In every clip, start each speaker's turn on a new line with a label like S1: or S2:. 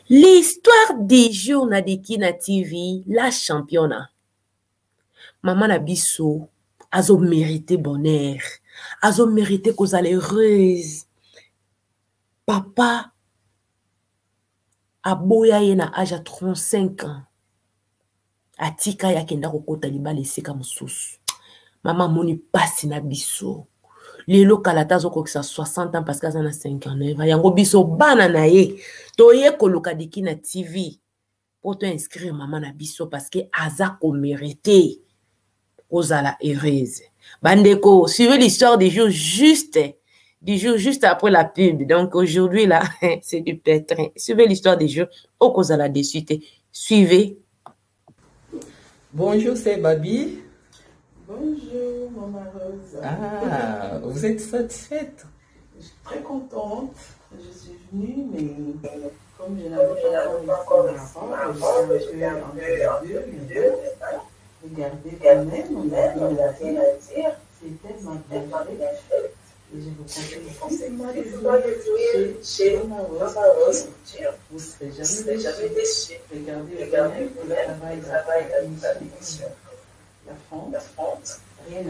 S1: L'histoire des jours na Kina TV, la championne. Maman na biso, azo mérité bonheur. Azo mérité qu'on soit heureuse. Papa, aboya ye na âge à 35 ans. Atika ya kenda kokota libala esika mosusu. Maman moni pasi na biso. Lelo kalata zo kokisa 60 ans parce qu'aza na 59 ans. Yango biso bana na ye. Toye koluka Kina TV. Pour te inscrire maman na biso parce que aza ko mérité. Ozala heureuse. Bandeko, suivez l'histoire du jour juste après la pub. Donc aujourd'hui là, c'est du pétrin. Suivez l'histoire des jours au Kozala de suite. Suivez.
S2: Bonjour, c'est Babi.
S3: Bonjour, Maman Rose.
S2: Ah, vous êtes satisfaite?
S3: Je suis très contente. Je suis venue, mais comme je n'avais pas encore ici je suis un peu entre les deux. Regardez quand même, on a rien à dire. C'était ma belle fête. Et je vous conseille forcément de jouer chez Maman Rose. Vous ne serez jamais déçus. Regardez quand même le travail à l'émission. La fonte, rien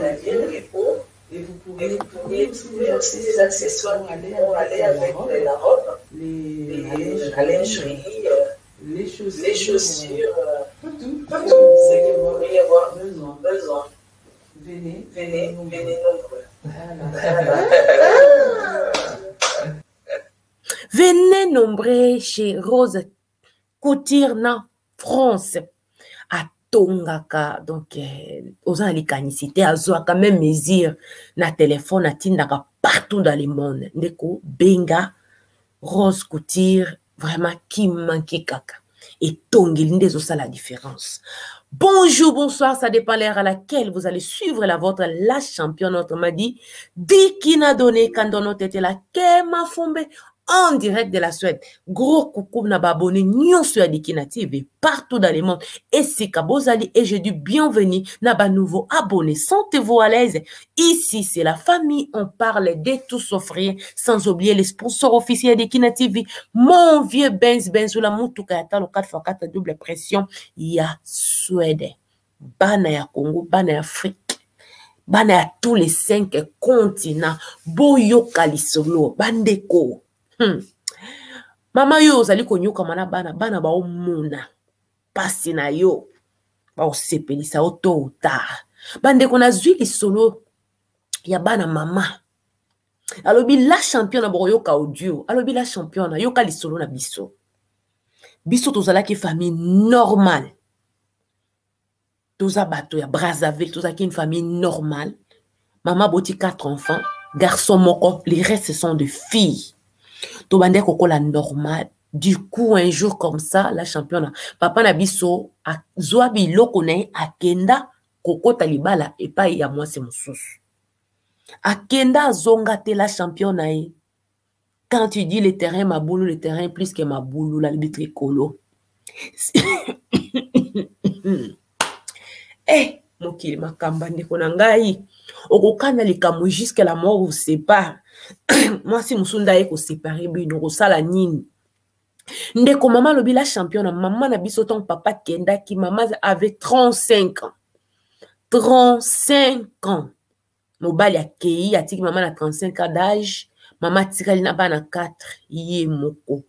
S3: à dire, les peaux. Et vous pouvez aussi des accessoires pour aller avec la robe, la lingerie, les chaussures, tout ce que vous pourriez avoir besoin. Venez nombreux.
S1: Venez nombreux chez Rose Couture na France. À Tongaka, donc, aux canicité, à quand même mesure, na téléphone, à tindaka partout dans le monde. Ndeko, Benga, Rose Couture, vraiment, qui manque kaka. Et Tongilinde, c'est ça la différence. Bonjour, bonsoir, ça dépend l'heure à laquelle vous allez suivre la vôtre, la championne, autrement dit, Kina donné, quand on a été là, Kema Fombe, en direct de la Suède. Gros coucou na babone nyon sur Kina TV partout dans le monde. Et c'est Kabozali et je dis bienvenue na ba nouveau abonné. Sentez-vous à l'aise. Ici c'est la famille. On parle de tout sauf rien. Sans oublier les sponsors officiels de Kina TV. Mon vieux Benz ou la Moutuka yata le 4x4 double pression. Ya Suède. Bana ya Congo, bana ya Afrique. Bana ya tous les 5 continents. Boyo Kalisolo. Bandeko. Mama yo ozali konyoka mana bana ba omona pasi na yo ba osepelisa oto ota bande kona zwi lisolo ya bana mama alobi la championne ba yoka audio alobi la championne yoka lisolo na biso tozalaki famille normale toza bato ya Brazzaville tozaki une famille normale mama boti 4 enfants garçon moko les restes sont de filles. Tobande koko la normale. Du coup, un jour comme ça, la championne, papa Nabiso, a zoabi lokone, a kenda, koko talibala, et pas y a moi, c'est mon sous. A kenda zonga te la championne, quand tu dis le terrain ma boulou, le terrain plus que ma boulou, la tricolo. Eh, mokili makamba ndeko na ngai. Okokana likamu jusqu'à la mort vous sépare. Moi si musunda eko séparer bino kosala nini. Ndeko maman lobi la championne maman na biso ton papa kenda ki maman avait 35 ans. 35 ans. Mobali akei atiki maman na 35 ans d'âge, maman tikali na bana 4 yé moko.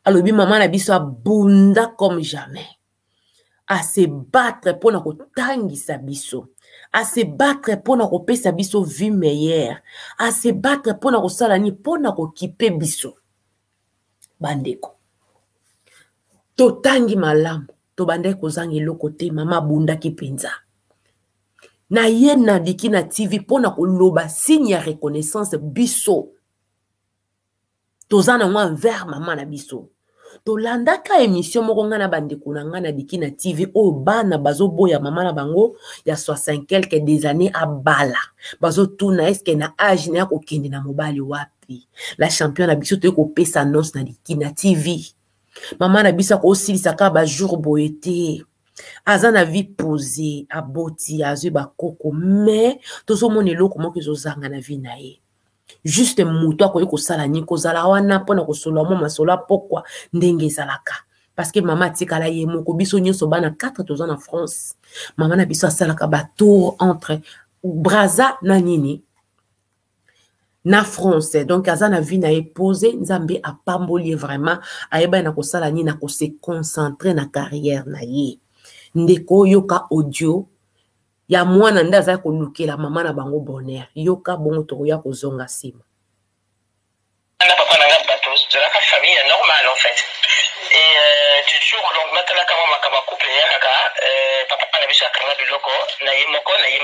S1: Alobi maman na biso abunda comme jamais. À se battre pour na kotangisa biso. À se battre pour na kopesa biso vie meilleure. À se battre pour na kosala ni pour na kokipe biso. Bandeko. Totangi malamu. To bandeko zangi lokote mama bunda ki penza. Na ye na Kina TV pour na koloba signe ya reconnaissance biso. Tozana mwa envers mama na biso. Tolandaka émission moko nga na bandeko na nga na Kina TV o bana bazo boya mama na bango ya 60 quelques des années à bala bazo tuna eske na âge na ko kende na mobali wapi la championne na biso to ko pesa annonce na Kina TV mama na biso ko silisa ka ba jour boyete azana vie posée aboti azui ba koko mais tozo monelo comment que zo zanga na vie na ye juste muto akoki kosala nini kozala wana mpona kosolola mo masolo pokwa ndenge ezalaka parce que mama atikala ye moko biso nyonso bana 4 toza na France mama na biso asalaka batour entre Brazza na nini na France donc aza na vie na ye posé nzambe apamboli vraiment ayeba na kosala nini na kose concentrer na carrière na ye ndeko yoka audio ya mwana nda za kolukela mama na bango bonheur yoka bongo to ya kozonga sima
S4: na papa na ngamba to la famille normale en fait et du jour au lendemain tala kama makaba couple ya kaka papa na biso akanga biloko na ye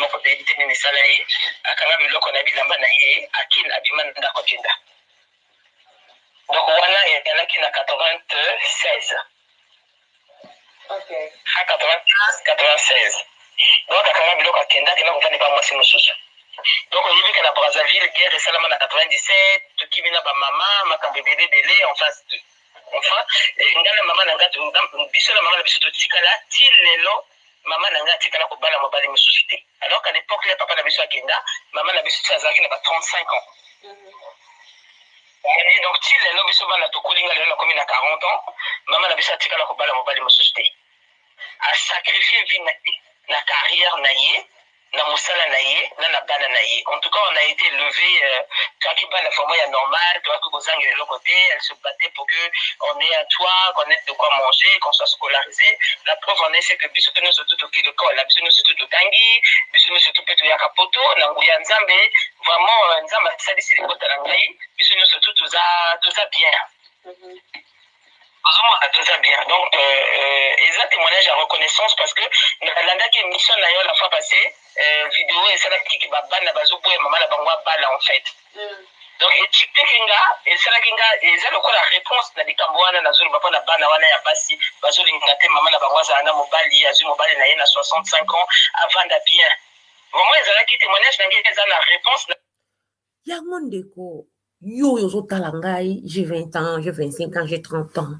S4: moko de ditene ni sala ye akanga biloko na bilamba na ye akina abimana ndako kenda donc wana elaki na 96
S3: Okay.
S4: 96 donc akanga biloko akenda kena kofanda pa mwasi mosusu donc on y na Brazzaville guerre esalama na 97 tokimi na bamama makambo ebele en face de enfin ngala mama na ngato biso na mama na biso totikala ti lelo mama na ngato tikala kobala mobali mosusu te alors qu'à l'époque le papa na biso akenda mama na biso azalaki na ba 35 ans et donc ti lelo biso bana tokolinga lelo na komi na 40 ans mama na biso atikala kobala mobali mosusu te a sacrifier vie na carrière na ye na musala na ye na bana na ye en tout cas on a été élevé toi qui parle la forme normal toi qui vous de l'autre côté elle se battait pour que on ait un toit qu'on ait de quoi manger qu'on soit scolarisé la preuve en est c'est que biso nous surtout qui de quoi la biso nous surtout tangi biso nous surtout peto ya kapoto na nguya nzambe vraiment nzamba salisi likota na ngai biso nous surtout tout ça bien tout ça bien donc et témoignage à reconnaissance parce que l'anda qui mission d'ailleurs la fois passée vidéo et ça là qui va bana bazo boye maman la bangwa bala en fait donc et tikte kinga et ça là kinga et ça le quoi la réponse na dikamboana na zulu bapa na bana wana ya basi bazo lingate maman la bangwa za na mobali azu mobali na yena 65 ans avant da bien vraiment ils ont qui témoignage na ngeke za la réponse
S1: ya mondeko yo yozo talangai j'ai 20 ans j'ai 25 ans j'ai 30 ans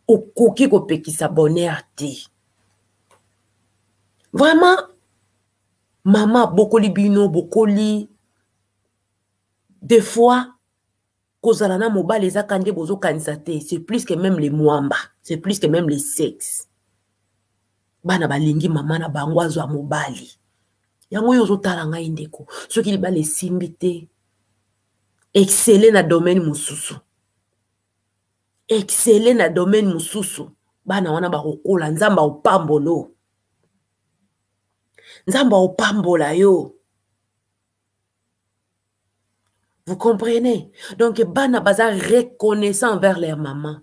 S1: okoki kopekisa bonheur te vraiment mama bokoli bino bokoli des fois kozala na mobali ezaka nde bozokanisa te c'est plus que même les mwamba c'est plus que même les sexes bana balingi mama na bango azwa mobali yango oyo ozotala ngai ndeko soki libala esimbi te excellent na domaine mosusu excellent na domaine mosusu bana wana bakokola nzamba opambolo nzamba opambola yo vous comprenez donc bana baza reconnaissant envers leur maman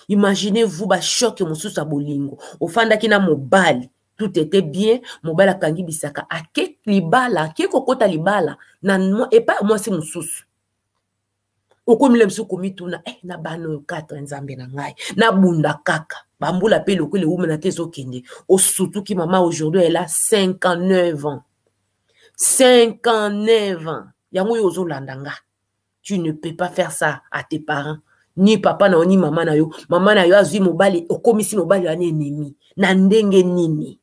S1: imaginez-vous ba choc mosusu a bolingo ofandaki na mobali tout était bien mobali akangi bisaka ake libala ake kokota libala na et pas moi c'est mosusu okomile msu komituna na bano 4 nzambe na ngai na bunda kaka bambula pe lokole umena tezo kende osutuki mama aujourd'hui elle a 59 ans 59 ans yango yo ozolanda nga tu ne peux pas faire ça à tes parents ni papa na ni mama na yo azui mobali okomisi mobali ya ennemi na ndenge nini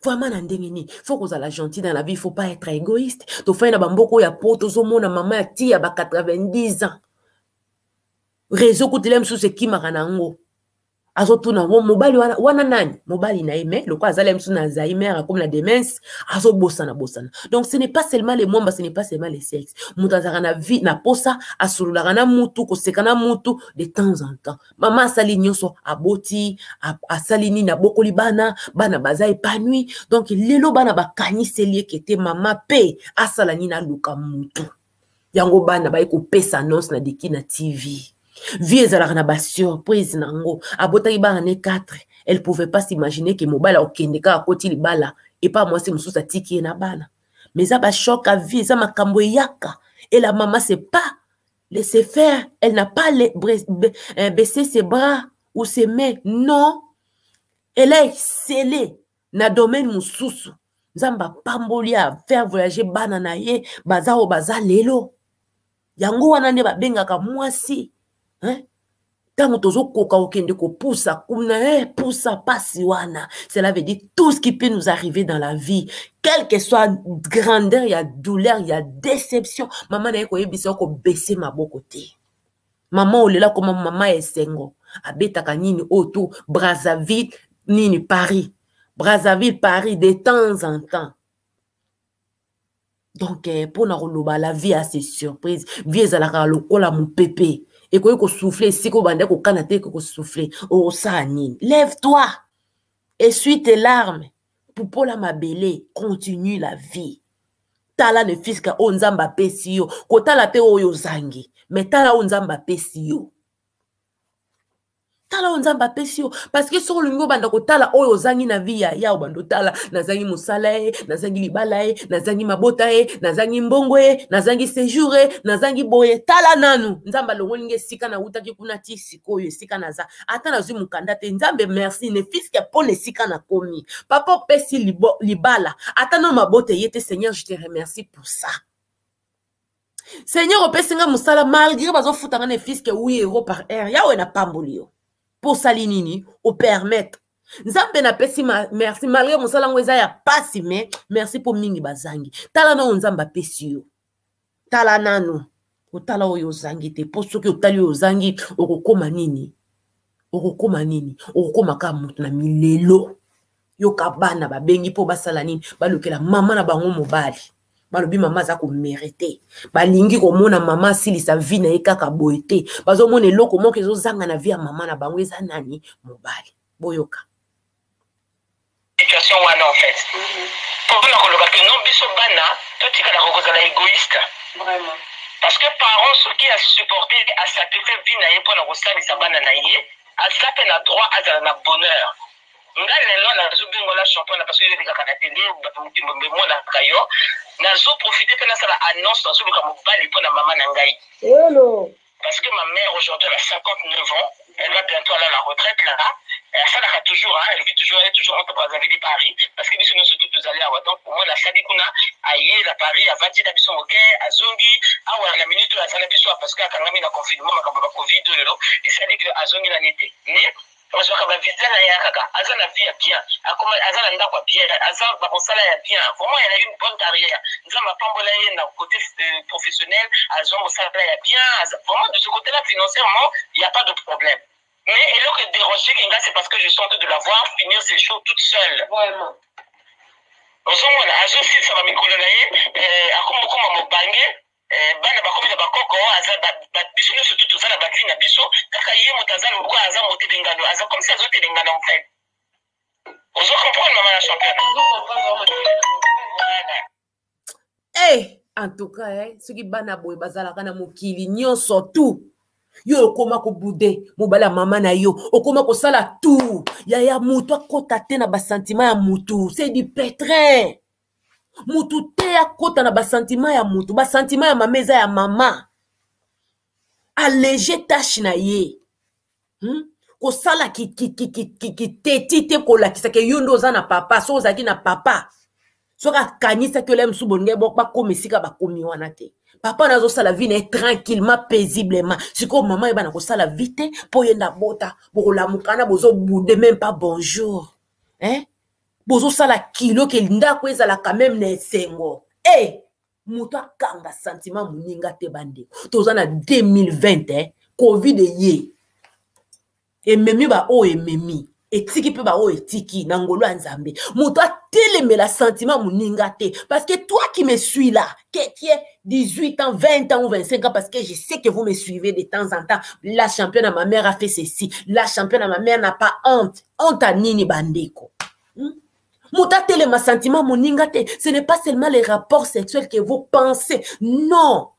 S1: vraiment na ndenge nini faut qu'on la gentil dans la vie, il faut pas être égoïste to fait na bamboko ya poto zo mona mama ya tia ba 90 ans réseau kotelem sous ce qui maranango azotuna wo mobali wana nani mobali na ime loko azalem sous na Alzheimer comme la démence azobosana donc ce n'est pas seulement les mwamba ce n'est pas seulement les sexes mutazaka na vie na posa asululaka na mutu kosekana mutu de temps en temps mama asali nyonso aboti asali nini abokoli bana baza épanoui donc lelo bana bakaniseli kete mama pe asala nini aluka mutu yango bana baye kopesa annonce na diki na TV vie ezalaka na ba surprise nango abotaki bana ne 4 elle pouvait pas s'imaginer que mobala okendeka akoti libala et pas moi c'est mususa tiki na bana mais ça ba choc à vie ça makambo yaka et la maman c'est pas laisser faire elle n'a pas baissé ses bras ou ses mains non elle a excellé na domaine mususu nzamba pamboli à faire voyager bana na ye baza lelo yango wana ne ba bengaka mwasi hein? Tango tozo koka okende ko poussa kumna poussa pasiwana. Cela veut dire tout ce qui peut nous arriver dans la vie, quelle que soit grandeur, il y a douleur, il y a déception. Maman na ko yebisa ko baisser ma côté. Maman olela comme maman esengo. Abetaka nini auto Brazzaville nini Paris. Brazzaville Paris de temps en temps. Donc pour na roloba la vie a ses surprises. Vie ezalaka lokola mon pépé. Et quand il souffle, si qu'on bande qu'on canate qu'on souffle, oh ça nini. Lève-toi, essuie tes larmes. Pour la mabele, continue la vie. Tala ne fils ka onzamba pesio, kota la te oyo zangi, mais tala onzamba pesio. Tala onzamba pesio, parce que sur le niveau banda ko tala oyo zangi na vie ya bando tala, na zangi musala na zangi libala na zangi mabota na zangi mbongo na zangi séjour na zangi boye, tala nanu, nzamba longoli nge sika na utaki kuna ti sikoyo sika na za, ata na zui mukanda te, nzambe merci, ne fils que pour les sika na komi, papa pesi libala, ata no mabote yete, Seigneur, je te remercie pour ça. Seigneur, opesinga musala, malgré bazo futanga ne fils que 8 € par heure, yawe na pambolio. Pour salinini, au permettre. Nzambe na pesi merci, malgré mon salango eza ya pasi, mais merci pour mingi bazangi. Tala na nzamba pesi yo. Tala nano. O tala oyo zangi te. Pour ceux qui otali yo zangi, okokoma nini. Okokoma nini. Okokoma ka mutu na milelo. Yo kabana ba bengi po basala nini. Balokela mama na bango mobali. Balobi mama za ko mériter. Balingi ko mona mama sili sa vie na ekaka boité. Bazo mona eloko moko ezo zanga na vie ya mama na bango eza nani mobali. Boyoka.
S4: Situation wana en fait. Pour na koloba que non biso bana, to tika la kokozala égoïste.
S3: Vraiment.
S4: Parce que parents ceux qui a supporté à sacrifier vie na ye pour na kosalisa bana na ye, a sape na droit à na bonheur. Nga lelo na zobingo la champion parce que je dika kana télé batumti mbemo na kayo na zo profiter que na sala annonce na zo ka mobali pour na maman na ngai.
S3: Hello.
S4: Parce que ma mère aujourd'hui elle a 59 ans, elle va bientôt aller à la retraite là. Elle a toujours elle vit toujours, elle est toujours entre Brazzaville et Paris parce que nous surtout tous aller à donc pour moi la sali kuna aye la Paris a 20 da biso moke azongi awa na minute la sala biso parce que quand même na confinement makamba Covid lelo et sali que azongi na nité. Mais parce que quand visa na ya kaka azana vie bien akoma azana ndako bien azana ba konsala ya bien vraiment elle a eu une bonne carrière nzamba pambola ye na côté professionnel azon sala ya bien vraiment de ce côté là financièrement il y a pas de problème mais et là que déranger kinga c'est parce que je sens de la voir finir ses jours toute seule
S3: Vraiment.
S4: ozomona azo si ça va mikolo na ye akoma koma mobange bana bakomi na bakoko aza biso nyonso tu toza na bakli na biso kaka ye moto aza lokwa aza motelengano aza comme si azotelengana en fait ozo comprendre mama na
S1: champion en tout cas soki bana boye bazalaka na mokili nyonso tu yo okoma kobude mobala mama na yo okoma kosala tout ya mutu akota te na basentiment ya mutu c'est du pétrin. Mutu te akota na basentiment ya mutu, basentiment ya mama eza ya mama. Alléger tâche na ye. Kosala ki teti te kolakisa ke yo ndo oza na papa, so ozaki na papa. Soka kanisa ke lem subonge bok ba komisika ba komi wana te. Papa nazo sala vie na tranquillement, paisiblement. Siko maman eba na kosala vite po yenda bota, bokola mukana bozo bude même pas bonjour. Bozo sala kilo ke ndako ezala quand même na esengo. Muto akanga sentiment muninga te bande. Toza na 2020 Covid ye. Ememi ba o ememi. Etiki pe ba o etiki na ngolo nzambe. Muto atelemela sentiment muninga te parce que toi qui me suis là, qui est 18 ans, 20 ans ou 25 ans parce que je sais que vous me suivez de temps en temps. La championne à ma mère a fait ceci. La championne à ma mère n'a pas honte. Honte à nini bandeko. Moutatele ma sentiment moningate, ce n'est pas seulement les rapports sexuels que vous pensez. Non.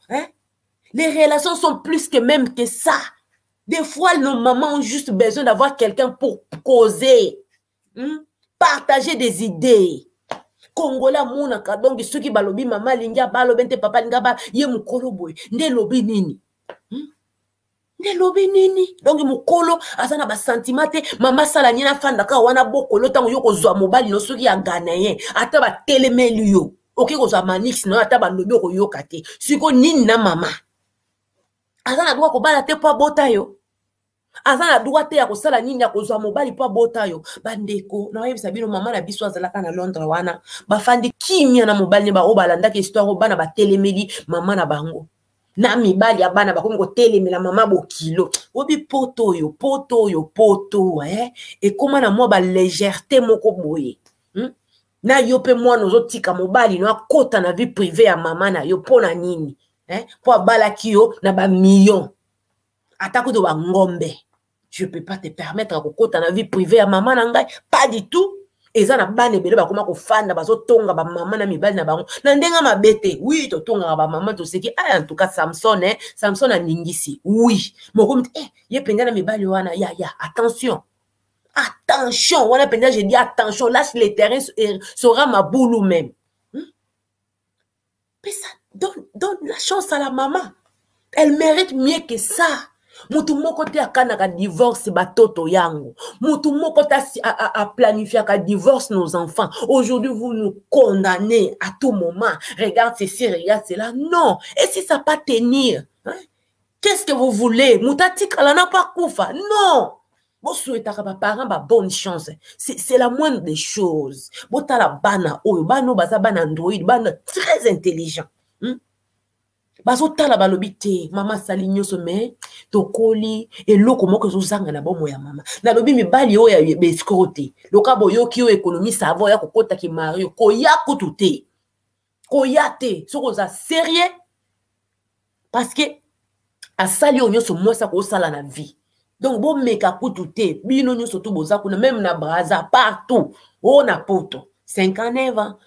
S1: Les relations sont plus que même que ça. Des fois, nos mamans ont juste besoin d'avoir quelqu'un pour causer. Partager des idées. Kongola mounaka, donc ceux qui balobi maman linga balobente papa linga ba ye mukolo boy. Nde lobi nini? Ne lobi nini donc mukolo azana ba sentiment te mama sala nyina fanda ka wana bokolo tango yoko zwa mobali no soki ya ganayen ata ba telemeli yo oki ko zwa manix no ata ba lobi ko yoka te siko nini na mama azana doa ko bala te po bota yo aza na droit te ya kosala nini ya kozwa mobali po abota yo bandeko na oyebisa bino mama na biso azalaka na Londres wana bafandi kimia na mobali ne bao balandaki histoire o bana batelemeli mama na bango na mibali ya bana bakomi kotelemela mama bokilo obi poto yo ekoma na mwa balégèreté moko boye na yo pe mwana ozotika mobali no akota na vie privée ya mama na yo mpo na nini po abalaki yo na bamillion atako to bangombe. Je peux pas te permettre de kokota na vie privée à maman na ngai, pas du tout. Eza na bane bele ba koma ko fanda bazo tonga ba maman na mibali na bango. Na ndenga mabete, oui to tonga ba maman to seki en tout cas Samson Samson a ningisi. Oui. Moko ye penda na mibali wana ya attention. Attention, wana penda je dis attention, lâche les terrains sera ma boulou même. Mais ça donne la chance à la maman. Elle mérite mieux que ça. Mutu moko te akanaka divorce batoto yango. Mutu moko te a planifié ka divorce nos enfants. Aujourd'hui, vous nous condamnez à tout moment. Regarde ceci, regarde cela. Non. Et si ça pas tenir, hein? Qu'est-ce que vous voulez? Mutati kalana pas koufa. Non. Vous souhaitez que vos parents ba bonne chance. C'est la moindre des choses. Bota la bana oyo, bano baza bana Android, bana très intelligent. Bazotala balobi te mama sali nyoso me tokoli eloko moko zozanga na bomo ya mama na lobi mibali oyo ya bescrote loka boyoki yo économie savo ya kokota ki mario koya kutute koyate soko za sérieux parce que asali nyoso mwasa ko sala na vie donc bo meka kutute bino nyoso to boza kuna même na braza partout on a poto 59 ans.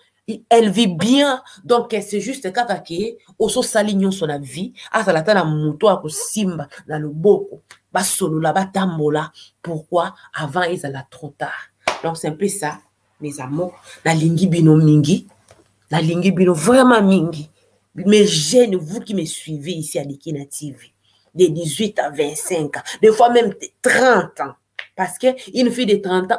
S1: Elle vit bien, donc c'est juste kaka ke oso sali nyonso na vie azalata na muto ako simba na loboko basolo la batambola. Pourquoi? Avant ils allaient trop tard. Donc c'est un peu ça mes amours. La lingi bino mingi, la lingi bino vraiment mingi. Mes jeunes, vous qui me suivez ici à Likina TV, de 18 à 25 ans, des fois même de 30 ans, parce que une fille de 30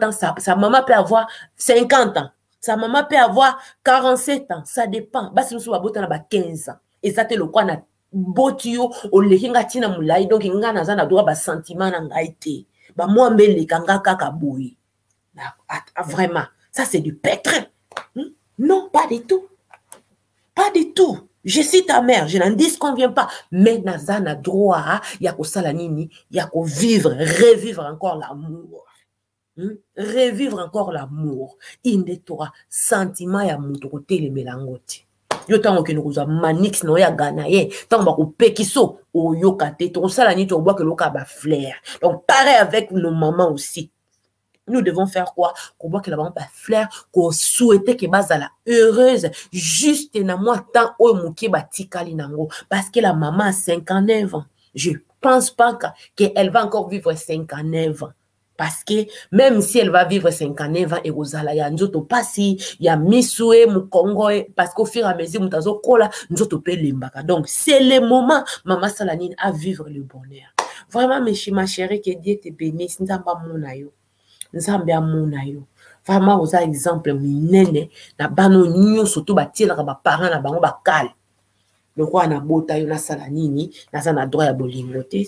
S1: ans, sa maman peut avoir 50 ans. Sa maman peut avoir 47 ans, ça dépend. Basi nous sommes à 15 ans. Et ça te le quoi na botio o lekinga tina mulai donc nga na zana droit ba sentiment na ngaite. Ba moi mbele kanga kaka boui. Vraiment, ça c'est du pétrin. Non, pas du tout. Pas du tout. Je suis ta mère, je n'en disconviens pas. Mais na zana droit ya ko sala nini, ya ko vivre, revivre encore l'amour. Revivre encore l'amour. Inde tora sentiment ya mutu kote le melangoti. Yo tango ke nokoza manix no ya ganaye, tango ba ko pekiso o yo kate to sala ni to bois que loka ba flair. Donc pareil avec nos mamans aussi. Nous devons faire quoi? Qu'on voit que la maman ba flair, qu'on souhaite que bazala heureuse juste na moi tant o muke ba tikali nango parce que la maman a 59 ans. Je pense pas qu'elle va encore vivre 59 ans. Parce que même si elle va vivre 59 ans et rozala ya nzoto pasi ya misue mu Congo parce qu'au fur et à mesure mutazo kola nzoto pe lembaka. Donc c'est le moment maman Salanine à vivre le bonheur. Vraiment ma chérie, que Dieu te bénisse. Nzamba mona yo. Nzambe amona yo. Vraiment aux exemple minene na bano nyo surtout batila ba parents na bango bakal. Le roi na bota yo na Salanini na za na droit ya bolingo te.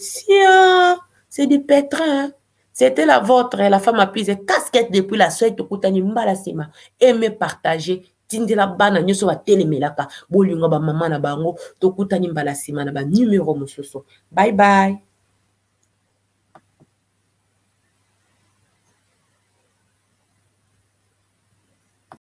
S1: C'est du pétrin. C'était la vôtre, la femme a pris casquette depuis la soirée, tokutani mbala sima. Aimez partager, tindela bana nyoso ba telemelaka, bolingo ba mama na bango, tokutani mbala sima na ba numéro mososo. Bye bye.